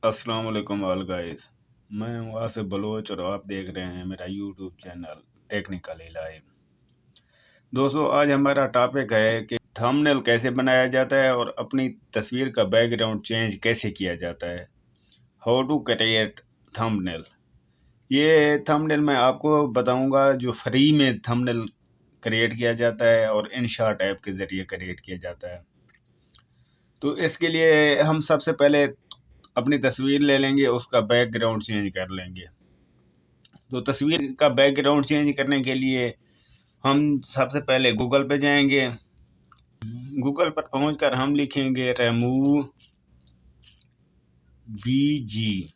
अस्सलाम वालेकुम all guys. मैं हूँ आसिफ बलोच और आप देख रहे हैं मेरा यूट्यूब चैनल टेक्निकली लाइव। दोस्तों, आज हमारा टॉपिक है कि थंबनेल कैसे बनाया जाता है और अपनी तस्वीर का बैकग्राउंड चेंज कैसे किया जाता है। How to create thumbnail. ये थंबनेल मैं आपको बताऊंगा जो फ्री में थंबनेल क्रिएट किया जाता है और इनशॉट ऐप के ज़रिए क्रिएट किया जाता है। तो इसके लिए हम सबसे पहले अपनी तस्वीर ले लेंगे, उसका बैकग्राउंड चेंज कर लेंगे। तो तस्वीर का बैकग्राउंड चेंज करने के लिए हम सबसे पहले गूगल पे जाएंगे। गूगल पर पहुंचकर हम लिखेंगे रिमूव बीजी।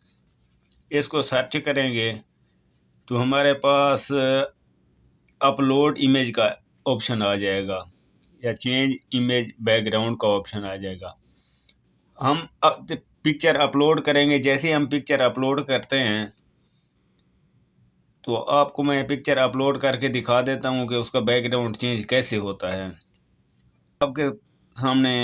इसको सर्च करेंगे तो हमारे पास अपलोड इमेज का ऑप्शन आ जाएगा या चेंज इमेज बैकग्राउंड का ऑप्शन आ जाएगा। हम पिक्चर अपलोड करेंगे। जैसे हम पिक्चर अपलोड करते हैं तो आपको मैं पिक्चर अपलोड करके दिखा देता हूं कि उसका बैकग्राउंड चेंज कैसे होता है। आपके सामने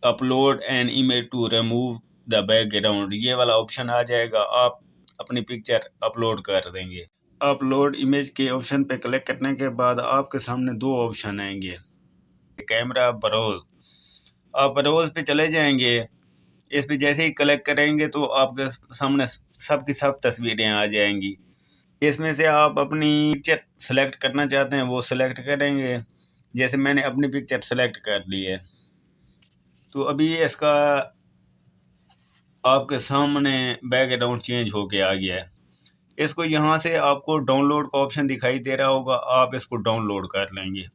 upload an image to remove the background ये वाला ऑप्शन आ जाएगा। आप अपनी पिक्चर अपलोड कर देंगे। अपलोड इमेज के ऑप्शन पे क्लिक करने के बाद आपके सामने दो ऑप्शन आएंगे, कैमरा ब्राउज। आप ब्राउज पे चले जाएंगे। इस पे जैसे ही क्लिक करेंगे तो आपके सामने सब की सब तस्वीरें आ जाएंगी। इसमें से आप अपनी पिक्चर सेलेक्ट करना चाहते हैं वो सेलेक्ट करेंगे। जैसे मैंने अपनी पिक्चर सेलेक्ट कर ली है तो अभी इसका आपके सामने बैकग्राउंड चेंज होके आ गया है। इसको यहाँ से आपको डाउनलोड का ऑप्शन दिखाई दे रहा होगा, आप इसको डाउनलोड कर लेंगे।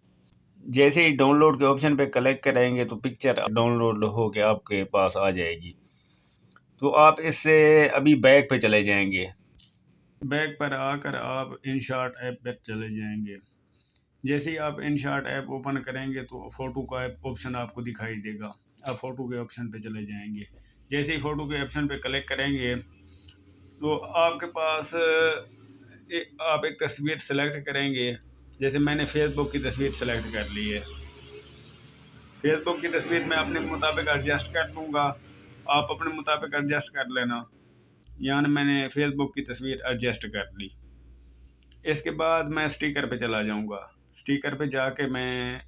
जैसे ही डाउनलोड के ऑप्शन पे क्लिक करेंगे तो पिक्चर डाउनलोड होके आपके पास आ जाएगी। तो आप इससे अभी बैक पे चले जाएंगे। बैक पर आकर आप इनशॉट ऐप पर चले जाएंगे। जैसे ही आप इनशॉट ऐप ओपन करेंगे तो फ़ोटो का ऑप्शन आपको दिखाई देगा। आप फ़ोटो के ऑप्शन पे चले जाएंगे। जैसे ही फ़ोटो के ऑप्शन पे क्लिक करेंगे तो आपके पास आप एक तस्वीर सेलेक्ट करेंगे। जैसे मैंने फेसबुक की तस्वीर सेलेक्ट कर ली है। फेसबुक की तस्वीर मैं अपने मुताबिक एडजस्ट कर लूँगा। आप अपने मुताबिक एडजस्ट कर लेना। यानी मैंने फेसबुक की तस्वीर एडजस्ट कर ली। इसके बाद मैं स्टिकर पे चला जाऊँगा। स्टिकर पे जाके मैं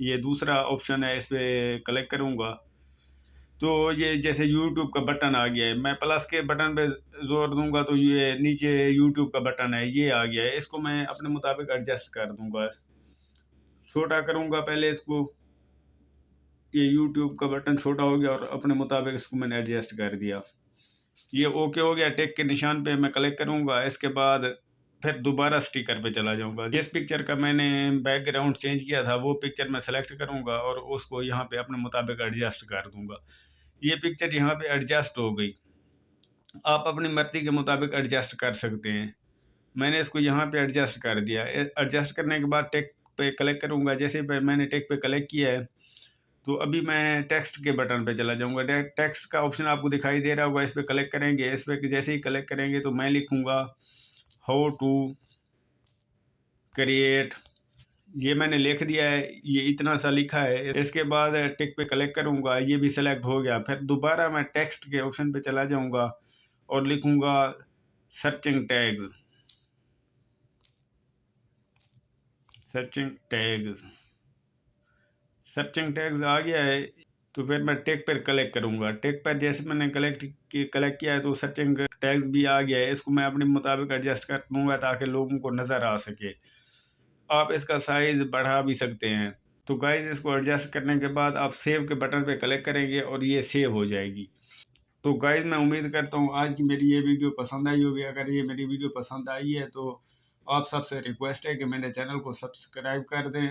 ये दूसरा ऑप्शन है, इस पर क्लिक करूँगा तो ये जैसे यूट्यूब का बटन आ गया है। मैं प्लस के बटन पे जोर दूंगा तो ये नीचे यूट्यूब का बटन है, ये आ गया है। इसको मैं अपने मुताबिक एडजस्ट कर दूंगा। छोटा करूंगा पहले इसको। ये यूट्यूब का बटन छोटा हो गया और अपने मुताबिक इसको मैंने एडजस्ट कर दिया। ये ओके हो गया। टिक के निशान पे मैं क्लिक करूंगा। इसके बाद फिर दोबारा स्टिकर पे चला जाऊंगा। जिस पिक्चर का मैंने बैकग्राउंड चेंज किया था वो पिक्चर मैं सेलेक्ट करूंगा और उसको यहाँ पे अपने मुताबिक एडजस्ट कर दूंगा। ये पिक्चर यहाँ पे एडजस्ट हो गई। आप अपनी मर्जी के मुताबिक एडजस्ट कर सकते हैं। मैंने इसको यहाँ पे एडजस्ट कर दिया। एडजस्ट करने के बाद टेक पे क्लिक करूँगा। जैसे मैंने टेक पे क्लिक किया है तो अभी मैं टेक्स्ट के बटन पे चला जाऊँगा। टेक्स्ट का ऑप्शन आपको दिखाई दे रहा होगा, इस पर क्लिक करेंगे। इस पर जैसे ही क्लिक करेंगे तो मैं लिखूँगा हाउ टू क्रिएट। ये मैंने लिख दिया है, ये इतना सा लिखा है। इसके बाद टिक पे क्लिक करूँगा, ये भी सेलेक्ट हो गया। फिर दोबारा मैं टेक्स्ट के ऑप्शन पे चला जाऊँगा और लिखूँगा searching tags. Searching tags searching tags आ गया है तो फिर मैं टिक पर क्लिक करूँगा। टिक पर जैसे मैंने क्लिक किया है तो सर्चिंग टैग्स भी आ गया है। इसको मैं अपने मुताबिक एडजस्ट कर दूँगा ताकि लोगों को नज़र आ सके। आप इसका साइज़ बढ़ा भी सकते हैं। तो गाइस, इसको एडजस्ट करने के बाद आप सेव के बटन पे क्लिक करेंगे और ये सेव हो जाएगी। तो गाइस, मैं उम्मीद करता हूँ आज की मेरी ये वीडियो पसंद आई होगी। अगर ये मेरी वीडियो पसंद आई है तो आप सबसे रिक्वेस्ट है कि मेरे चैनल को सब्सक्राइब कर दें।